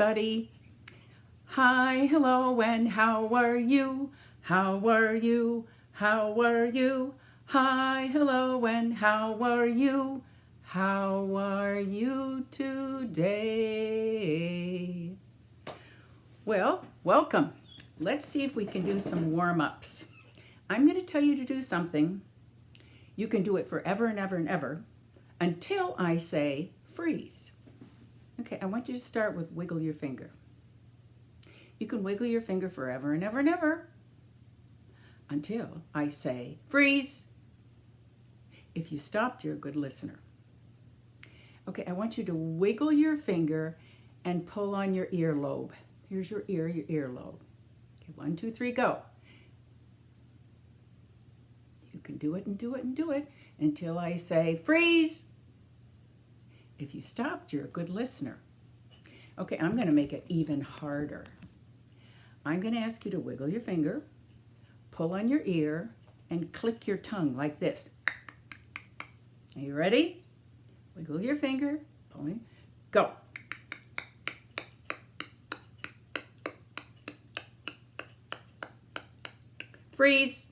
everybody. Hi, hello, and how are you? How are you? How are you? Hi, hello, and how are you? How are you today? Well, welcome. Let's see if we can do some warm-ups. I'm going to tell you to do something. You can do it forever and ever and ever until I say freeze. Okay, I want you to start with wiggle your finger. You can wiggle your finger forever and ever and ever until I say freeze. If you stopped, you're a good listener. Okay, I want you to wiggle your finger and pull on your earlobe. Here's your earlobe. Okay, 1, 2, 3, go. You can do it and do it and do it until I say freeze. If you stopped, you're a good listener. Okay, I'm going to make it even harder. I'm going to ask you to wiggle your finger, pull on your ear, and click your tongue like this. Are you ready? Wiggle your finger, pulling, go. Freeze.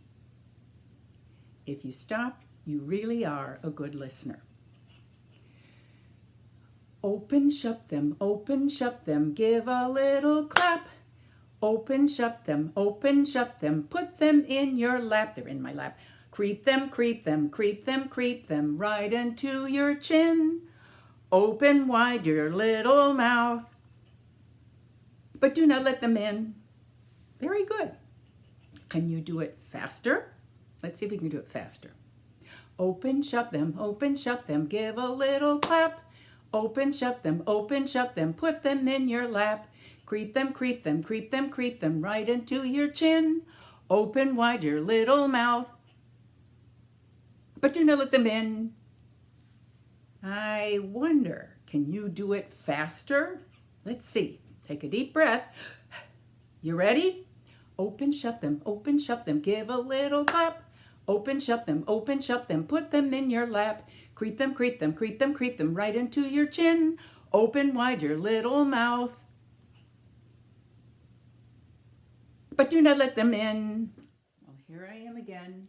If you stop, you really are a good listener. Open, shut them, give a little clap. Open, shut them, put them in your lap. They're in my lap. Creep them, right into your chin. Open wide your little mouth, but do not let them in. Very good. Can you do it faster? Let's see if we can do it faster. Open, shut them, give a little clap. Open, shut them, put them in your lap. Creep them, right into your chin. Open wide your little mouth, but do not let them in. I wonder, can you do it faster? Let's see. Take a deep breath. You ready? Open, shut them, give a little clap. Open, shut them, put them in your lap. Creep them, right into your chin. Open wide your little mouth, but do not let them in. Well, here I am again,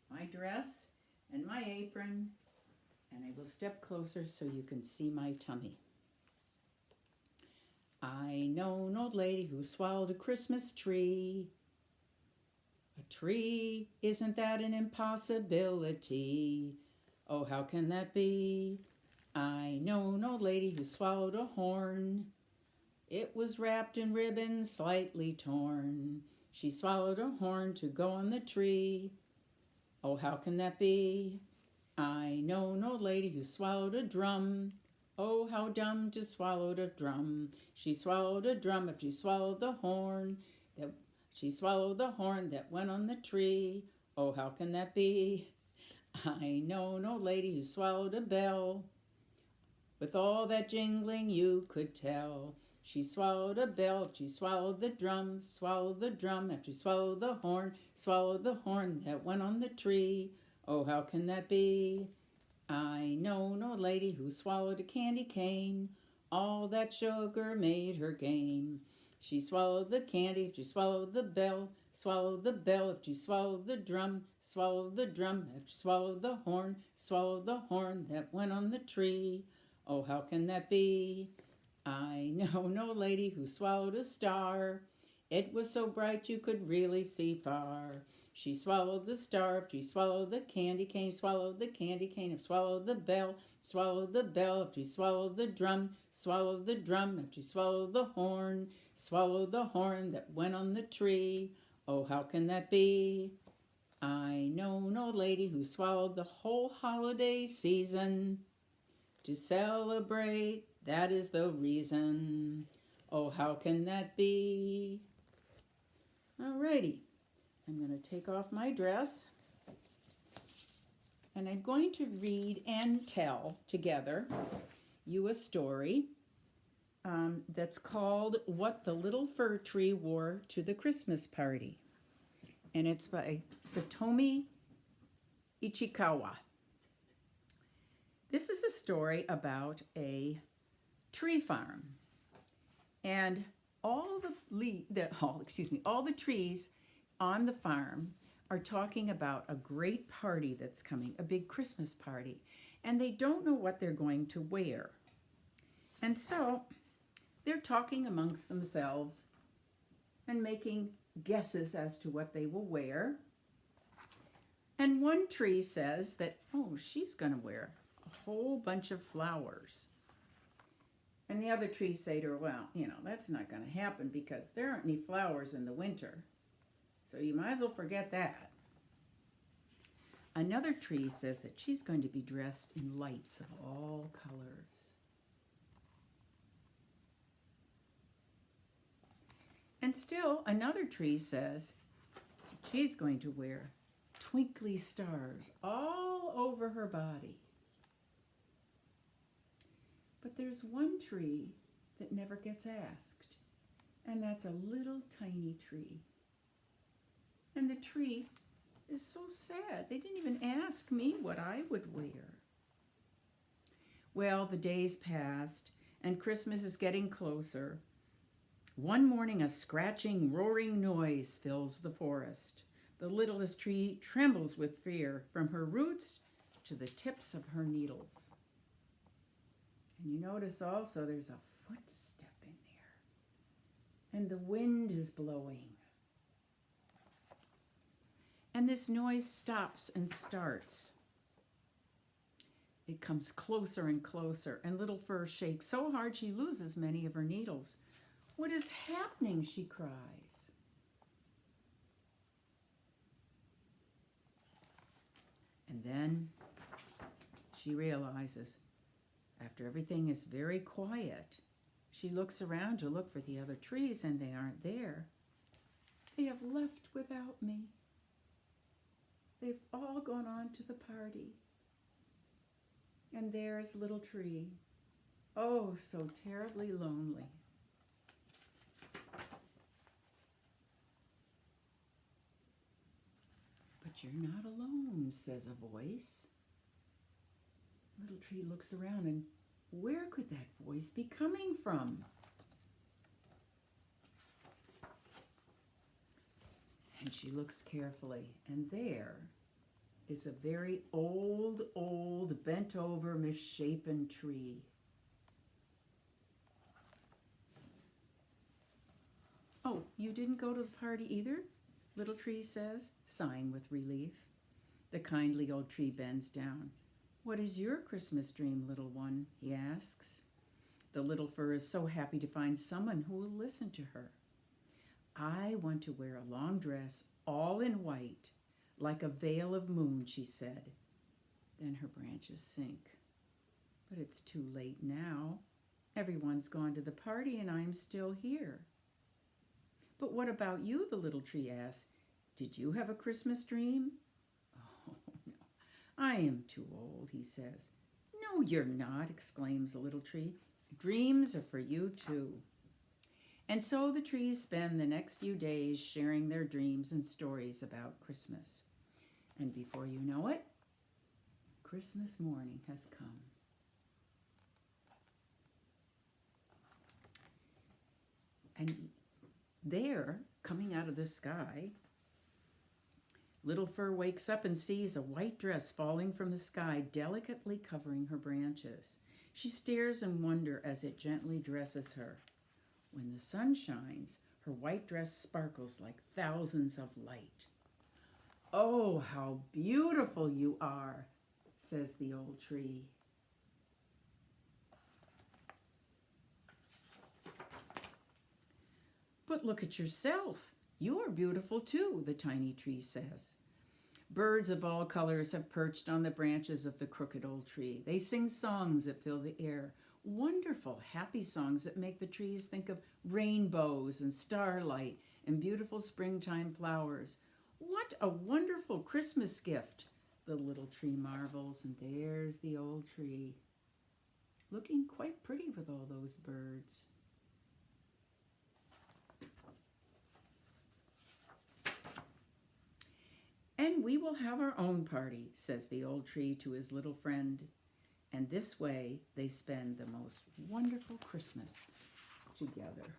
my dress and my apron, and I will step closer so you can see my tummy. I know an old lady who swallowed a Christmas tree. A tree, isn't that an impossibility? Oh, how can that be? I know an old lady who swallowed a horn. It was wrapped in ribbons, slightly torn. She swallowed a horn to go on the tree. Oh, how can that be? I know an old lady who swallowed a drum. Oh, how dumb to swallow a drum. She swallowed a drum if she swallowed the horn. She swallowed the horn that went on the tree. Oh, how can that be? I know an old lady who swallowed a bell. With all that jingling you could tell. She swallowed a bell, she swallowed the drum after she swallowed the horn that went on the tree. Oh, how can that be? I know an old lady who swallowed a candy cane. All that sugar made her game. She swallowed the candy if she swallowed the bell if she swallowed the drum after she swallowed the horn that went on the tree. Oh, how can that be? I know an old lady who swallowed a star. It was so bright you could really see far. She swallowed the star, she swallowed the candy cane, if swallowed the bell, if she swallowed the drum, if she swallowed the horn that went on the tree. Oh, how can that be? I know an old lady who swallowed the whole holiday season. To celebrate, that is the reason. Oh, how can that be? Alrighty, I'm going to take off my dress, and I'm going to read and tell together you a story that's called What the Little Fir Tree Wore to the Christmas Party. And it's by Satomi Ichikawa. This is a story about a tree farm. And all all the trees on the farm are talking about a great party that's coming, a big Christmas party, and they don't know what they're going to wear. And so they're talking amongst themselves and making guesses as to what they will wear. And one tree says that, oh, she's going to wear a whole bunch of flowers. And the other trees say to her, well, that's not going to happen because there aren't any flowers in the winter. So you might as well forget that. Another tree says that she's going to be dressed in lights of all colors. And still another tree says she's going to wear twinkly stars all over her body. But there's one tree that never gets asked, and that's a little tiny tree. And the tree is so sad. They didn't even ask me what I would wear. Well, the days passed, and Christmas is getting closer. One morning, a scratching, roaring noise fills the forest. The littlest tree trembles with fear from her roots to the tips of her needles. And you notice also there's a footstep in there. And the wind is blowing. And this noise stops and starts. It comes closer and closer, and Little Fur shakes so hard she loses many of her needles. What is happening? She cries. And then she realizes, after everything is very quiet, she looks around to look for the other trees, and they aren't there. They have left without me. They've all gone on to the party. And there's Little Tree. Oh, so terribly lonely. But you're not alone, says a voice. Little Tree looks around, and where could that voice be coming from? And she looks carefully, and there is a very old, bent-over, misshapen tree. Oh, you didn't go to the party either? Little Tree says, sighing with relief. The kindly old tree bends down. What is your Christmas dream, little one? He asks. The Little Fur is so happy to find someone who will listen to her. I want to wear a long dress, all in white, like a veil of moon, she said. Then her branches sink. But it's too late now. Everyone's gone to the party and I'm still here. But what about you, the Little Tree asked. Did you have a Christmas dream? Oh, no, I am too old, he says. No, you're not, exclaims the Little Tree. Dreams are for you too. And so the trees spend the next few days sharing their dreams and stories about Christmas. And before you know it, Christmas morning has come. And there, coming out of the sky, Little Fur wakes up and sees a white dress falling from the sky, delicately covering her branches. She stares in wonder as it gently dresses her. When the sun shines, her white dress sparkles like thousands of light. Oh, how beautiful you are, says the old tree. But look at yourself. You are beautiful too, the tiny tree says. Birds of all colors have perched on the branches of the crooked old tree. They sing songs that fill the air, wonderful, happy songs that make the trees think of rainbows and starlight and beautiful springtime flowers. What a wonderful Christmas gift, the little tree marvels, and there's the old tree, looking quite pretty with all those birds. And we will have our own party, says the old tree to his little friend. And this way they spend the most wonderful Christmas together.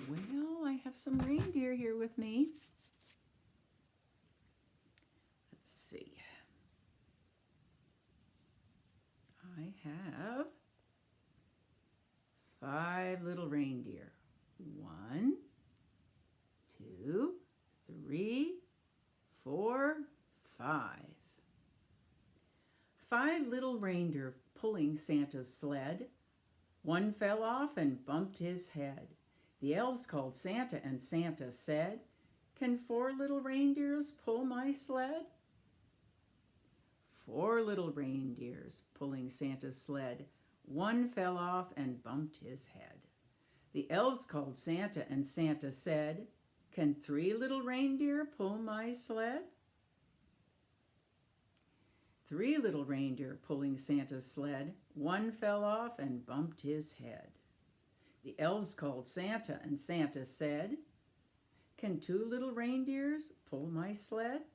Well, I have some reindeer here with me. Let's see. I have 5 little reindeer. 1, 2, 3, 4, 5. 5 little reindeer pulling Santa's sled. One fell off and bumped his head. The elves called Santa, and Santa said, "Can 4 little reindeers pull my sled?" 4 little reindeers pulling Santa's sled. One fell off and bumped his head. The elves called Santa, and Santa said, "Can 3 little reindeer pull my sled?" 3 little reindeer pulling Santa's sled. One fell off and bumped his head. The elves called Santa, and Santa said, "Can 2 little reindeers pull my sled?"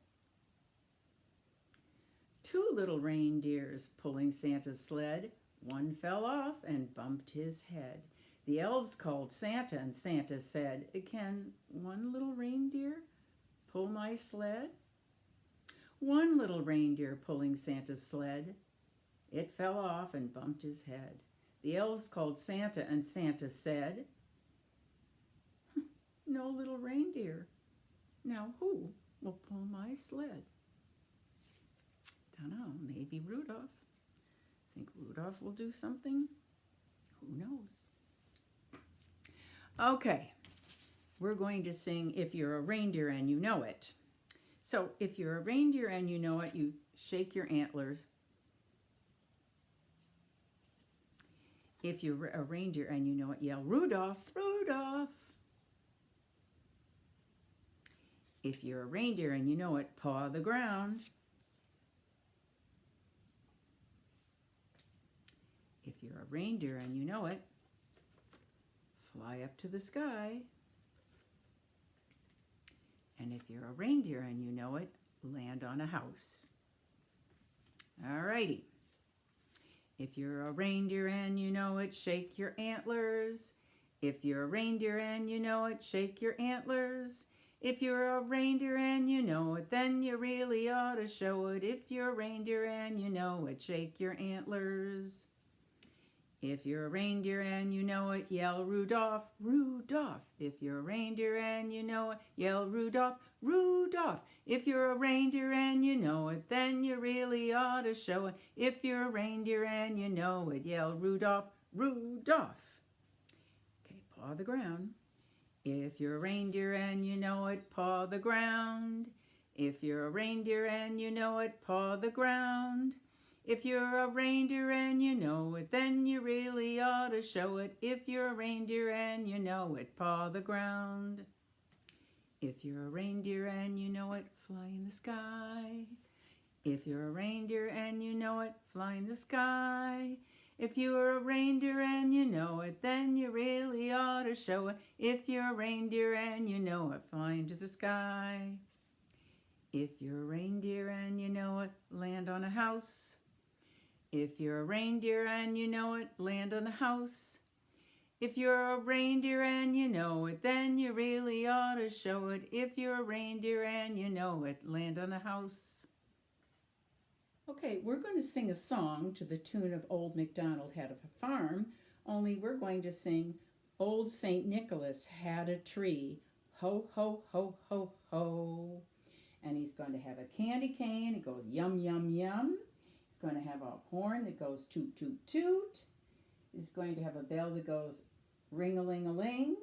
2 little reindeers pulling Santa's sled. One fell off and bumped his head. The elves called Santa, and Santa said, "Can 1 little reindeer pull my sled?" 1 little reindeer pulling Santa's sled. It fell off and bumped his head. The elves called Santa, and Santa said, "No little reindeer. Now who will pull my sled?" Dunno, maybe Rudolph. Think Rudolph will do something? Who knows? Okay, we're going to sing If You're a Reindeer and You Know It. So if you're a reindeer and you know it, you shake your antlers. If you're a reindeer and you know it, yell, "Rudolph, Rudolph." If you're a reindeer and you know it, paw the ground. If you're a reindeer and you know it, fly up to the sky. And if you're a reindeer and you know it, land on a house. All righty. If you're a reindeer and you know it, shake your antlers. If you're a reindeer and you know it, shake your antlers. If you're a reindeer and you know it, then you really ought to show it. If you're a reindeer and you know it, shake your antlers. If you're a reindeer and you know it, yell, "Rudolph, Rudolph." If you're a reindeer and you know it, yell, "Rudolph, Rudolph." If you're a reindeer and you know it, then you really ought to show it. If you're a reindeer and you know it, yell, "Rudolph, Rudolph." Okay, paw the ground. If you're a reindeer and you know it, paw the ground. If you're a reindeer and you know it, paw the ground. If you're a reindeer and you know it, then you really ought to show it. If you're a reindeer and you know it, paw the ground. If you're a reindeer and you know it, fly in the sky. If you're a reindeer and you know it, fly in the sky. If you're a reindeer and you know it, then you really ought to show it. If you're a reindeer and you know it, fly into the sky. If you're a reindeer and you know it, land on a house. If you're a reindeer and you know it, land on a house. If you're a reindeer and you know it, then you really ought to show it. If you're a reindeer and you know it, land on a house. Okay, we're going to sing a song to the tune of Old MacDonald Had a Farm, only we're going to sing Old St. Nicholas Had a Tree. Ho, ho, ho, ho, ho. And he's going to have a candy cane. It goes yum, yum, yum. He's going to have a horn that goes toot, toot, toot. He's going to have a bell that goes ring-a-ling-a-ling.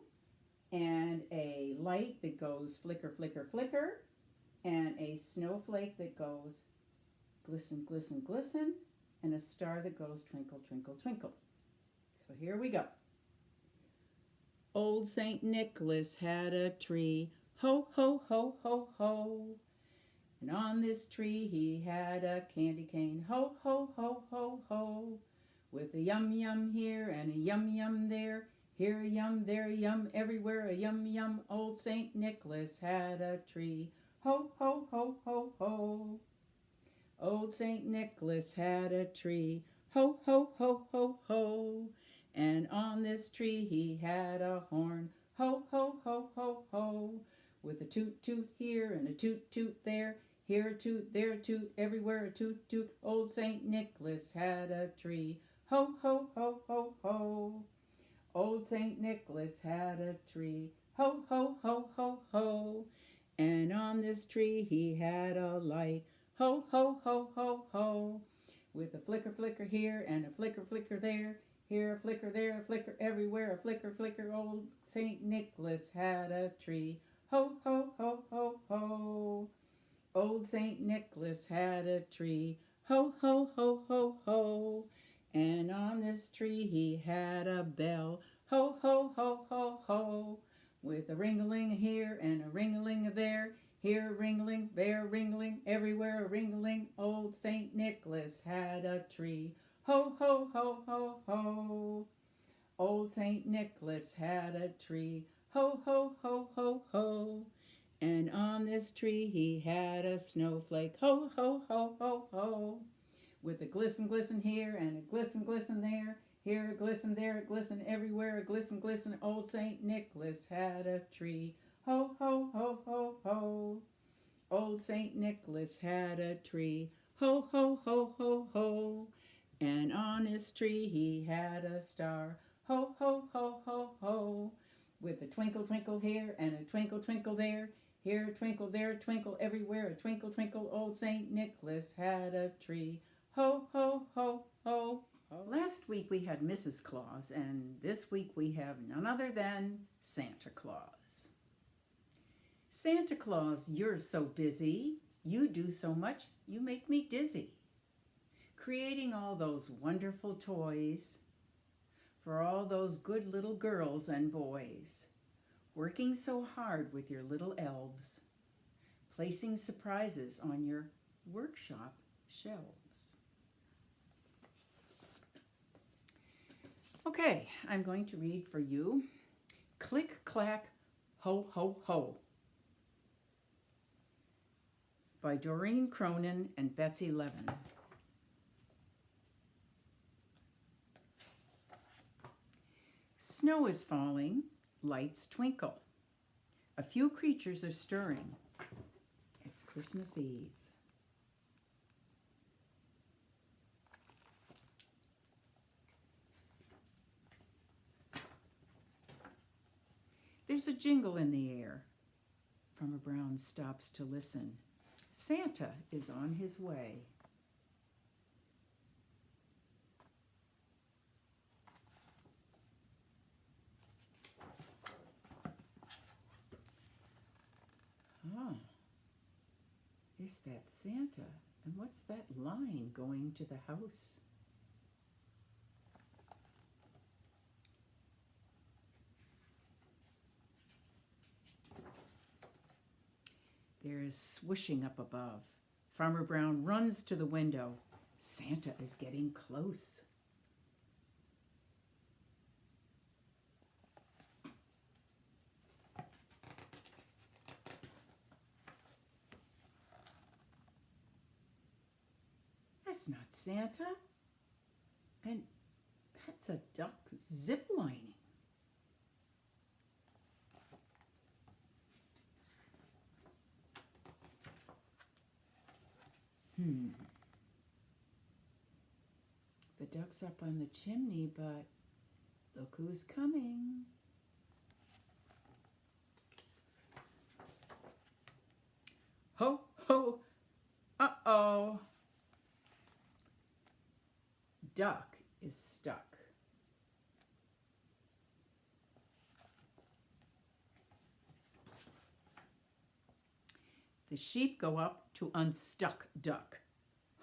And a light that goes flicker, flicker, flicker. And a snowflake that goes glisten, glisten, glisten. And a star that goes twinkle, twinkle, twinkle. So here we go. Old St. Nicholas had a tree. Ho, ho, ho, ho, ho. And on this tree he had a candy cane. Ho, ho, ho, ho, ho. With a yum, yum here and a yum, yum there. Here a yum, there a yum, everywhere a yum, yum. Old St. Nicholas had a tree. Ho, ho, ho, ho, ho. Old St. Nicholas had a tree. Ho, ho, ho, ho, ho. And on this tree he had a horn. Ho, ho, ho, ho, ho. With a toot, toot here and a toot, toot there. Here a toot, there a toot, everywhere a toot, toot. Old St. Nicholas had a tree. Ho, ho, ho, ho, ho. Old St. Nicholas had a tree. Ho, ho, ho, ho, ho. And on this tree he had a light. Ho, ho, ho, ho, ho. With a flicker, flicker here and a flicker, flicker there. Here a flicker, there a flicker, everywhere a flicker, flicker. Old St. Nicholas had a tree. Ho, ho, ho, ho, ho. Old St. Nicholas had a tree. Ho, ho, ho, ho, ho. And on this tree he had a bell. Ho, ho, ho, ho, ho. With a ring-a-ling here and a ring-a-ling there. Here a ring-a-ling, there a ring-a-ling, everywhere a ring-a-ling. Old St. Nicholas had a tree. Ho, ho, ho, ho, ho. Old St. Nicholas had a tree. Ho, ho, ho, ho, ho. And on this tree he had a snowflake. Ho, ho, ho, ho, ho. With a glisten, glisten here and a glisten, glisten there. Here a glisten, there a glisten, everywhere a glisten, glisten. Old St. Nicholas had a tree. Ho, ho, ho, ho, ho. Old St. Nicholas had a tree. Ho, ho, ho, ho, ho. And on his tree he had a star. Ho, ho, ho, ho, ho. With a twinkle, twinkle here and a twinkle, twinkle there. Here a twinkle, there a twinkle, everywhere a twinkle, twinkle. Old St. Nicholas had a tree. Ho, ho, ho, ho. Last week we had Mrs. Claus, and this week we have none other than Santa Claus. Santa Claus, you're so busy. You do so much, you make me dizzy. Creating all those wonderful toys for all those good little girls and boys. Working so hard with your little elves. Placing surprises on your workshop shelves. Okay, I'm going to read for you Click, Clack, Ho, Ho, Ho by Doreen Cronin and Betsy Levin. Snow is falling, lights twinkle. A few creatures are stirring. It's Christmas Eve. There's a jingle in the air. Farmer Brown stops to listen. Santa is on his way. Ah, is that Santa? And what's that line going to the house? There is swooshing up above. Farmer Brown runs to the window. Santa is getting close. That's not Santa. And that's a duck ziplining. The duck's up on the chimney, but look who's coming. Ho, ho, uh-oh. Duck is stuck. The sheep go up to unstuck duck.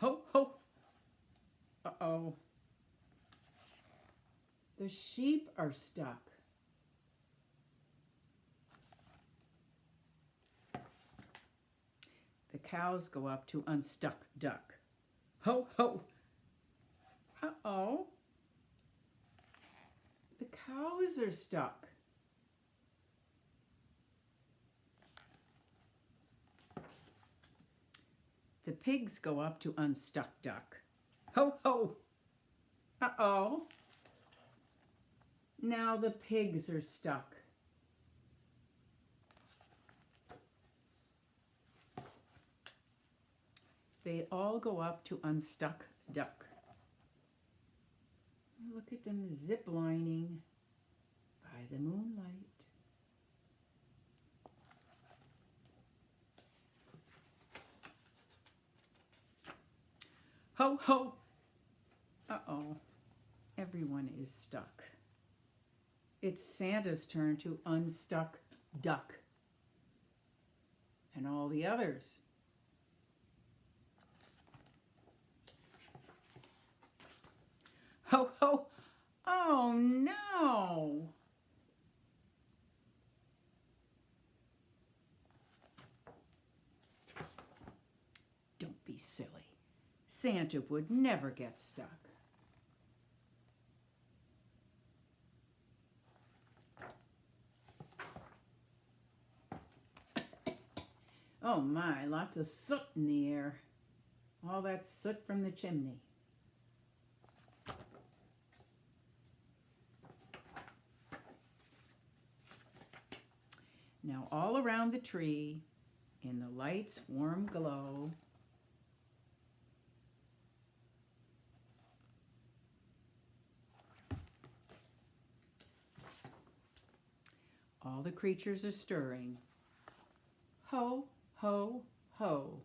Ho, ho, uh-oh. The sheep are stuck. The cows go up to unstuck duck. Ho, ho, uh-oh. The cows are stuck. The pigs go up to Unstuck Duck. Ho, ho! Uh-oh. Now the pigs are stuck. They all go up to Unstuck Duck. Look at them zip-lining by the moonlight. Ho, ho! Uh-oh. Everyone is stuck. It's Santa's turn to unstuck Duck. And all the others. Ho, ho! Oh, no! Don't be silly. Santa would never get stuck. Oh my, lots of soot in the air. All that soot from the chimney. Now all around the tree, in the light's warm glow, all the creatures are stirring. Ho, ho, ho.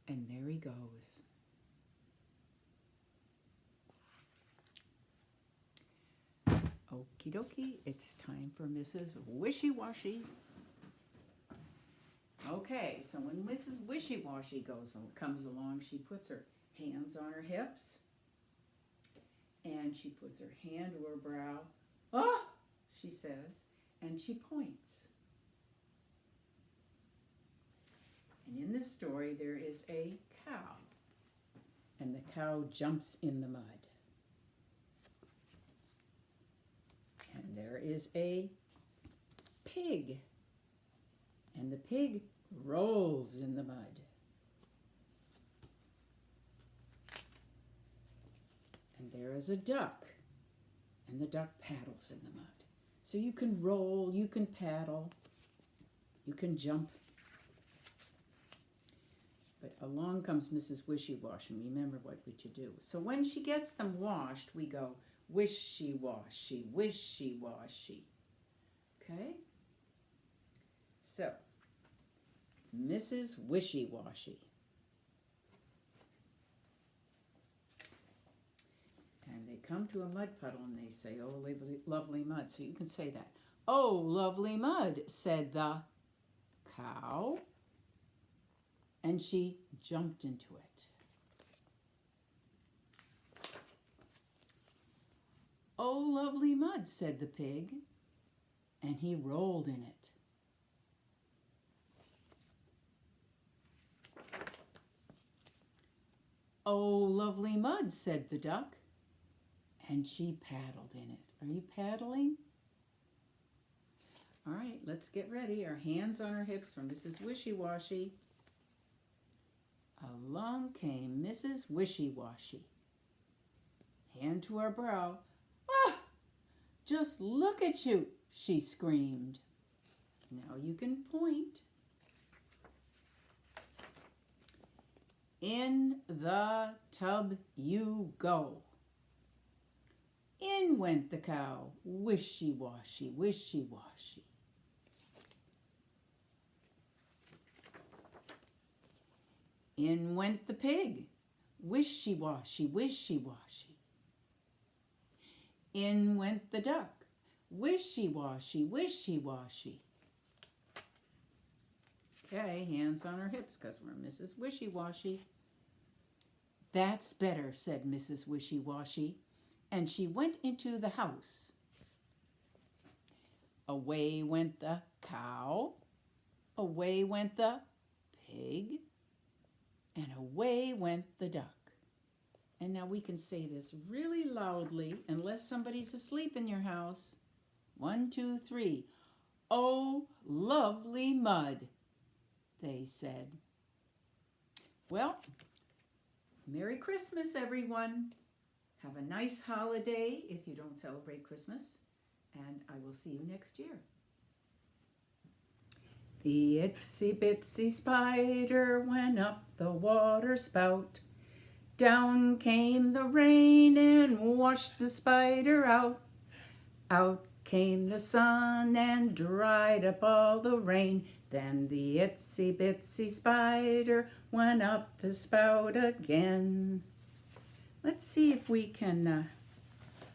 And there he goes. Okie dokie, it's time for Mrs. Wishy-Washy. Okay, so when Mrs. Wishy-Washy comes along, she puts her hands on her hips, and she puts her hand to her brow. Ah, she says, and she points. And in this story, there is a cow, and the cow jumps in the mud. And there is a pig, and the pig rolls in the mud. And there is a duck, and the duck paddles in the mud. So you can roll, you can paddle, you can jump. But along comes Mrs. Wishy-Wash, and remember what we to do. So when she gets them washed, we go, wishy-washy, wishy-washy. Okay? So, Mrs. Wishy-Washy. And they come to a mud puddle and they say, oh, lovely mud. So you can say that. Oh, lovely mud, said the cow. And she jumped into it. Oh, lovely mud, said the pig. And he rolled in it. Oh, lovely mud, said the duck. And she paddled in it. Are you paddling? All right, let's get ready. Our hands on our hips for Mrs. Wishy-Washy. Along came Mrs. Wishy-Washy. Hand to her brow. Ah! Just look at you, she screamed. Now you can point. In the tub you go. In went the cow, wishy-washy, wishy-washy. In went the pig, wishy-washy, wishy-washy. In went the duck, wishy-washy, wishy-washy. Okay, hands on our hips because we're Mrs. Wishy-Washy. That's better, said Mrs. Wishy-Washy, and she went into the house. Away went the cow, away went the pig, and away went the duck. And now we can say this really loudly, unless somebody's asleep in your house. 1, 2, 3. Oh, lovely mud, they said. Well, Merry Christmas, everyone. Have a nice holiday if you don't celebrate Christmas, and I will see you next year. The itsy bitsy spider went up the water spout. Down came the rain and washed the spider out. Out came the sun and dried up all the rain. Then the itsy bitsy spider went up the spout again. Let's see if we can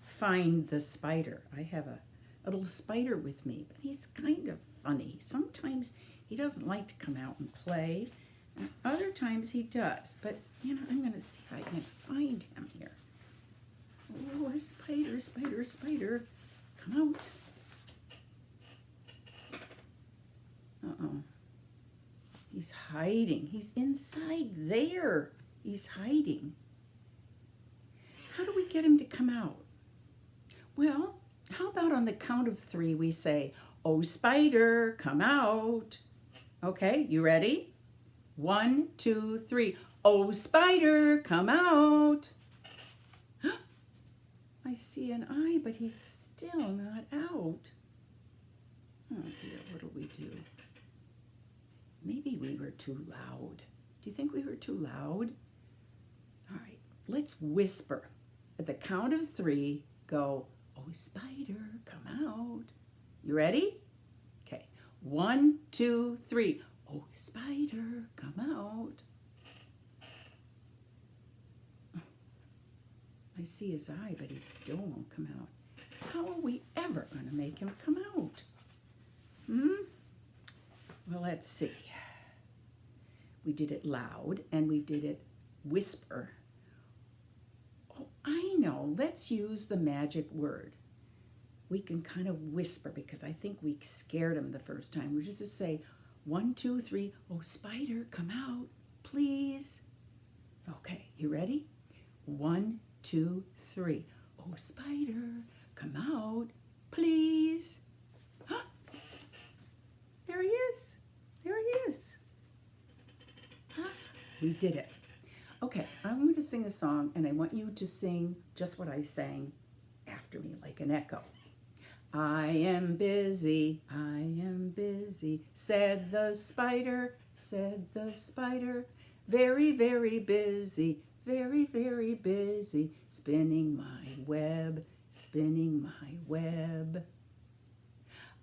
find the spider. I have a little spider with me, but he's kind of funny. Sometimes he doesn't like to come out and play, and other times he does. But, I'm going to see if I can find him here. Oh, a spider, spider, spider. Come out. Uh-oh. He's hiding. He's inside there. He's hiding. How do we get him to come out? Well, how about on the count of 3 we say, "Oh, spider, come out." Okay, you ready? 1, 2, 3. Oh, spider, come out. I see an eye, but he's still not out. Oh dear, what'll we do? Maybe we were too loud. Do you think we were too loud? All right, let's whisper. At the count of 3, go, "Oh, spider, come out." You ready? Okay, 1, 2, 3. Oh, spider, come out. I see his eye, but he still won't come out. How are we ever going to make him come out? Well, let's see. We did it loud and we did it whisper. Oh, I know. Let's use the magic word. We can kind of whisper because I think we scared him the first time. We just say, 1, 2, 3. Oh, spider, come out, please. Okay, you ready? 1, 2, 3. Oh, spider, come out, please. There he is. There he is. We did it. Okay, I'm going to sing a song, and I want you to sing just what I sang after me, like an echo. I am busy, said the spider, very, very busy, very, very busy, spinning my web, spinning my web.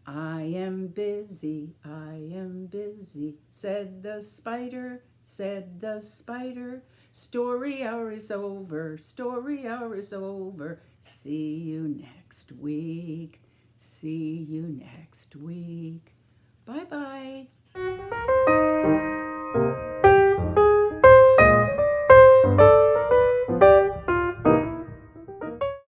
I am busy, said the spider, story hour is over, story hour is over, see you next week, see you next week. Bye-bye.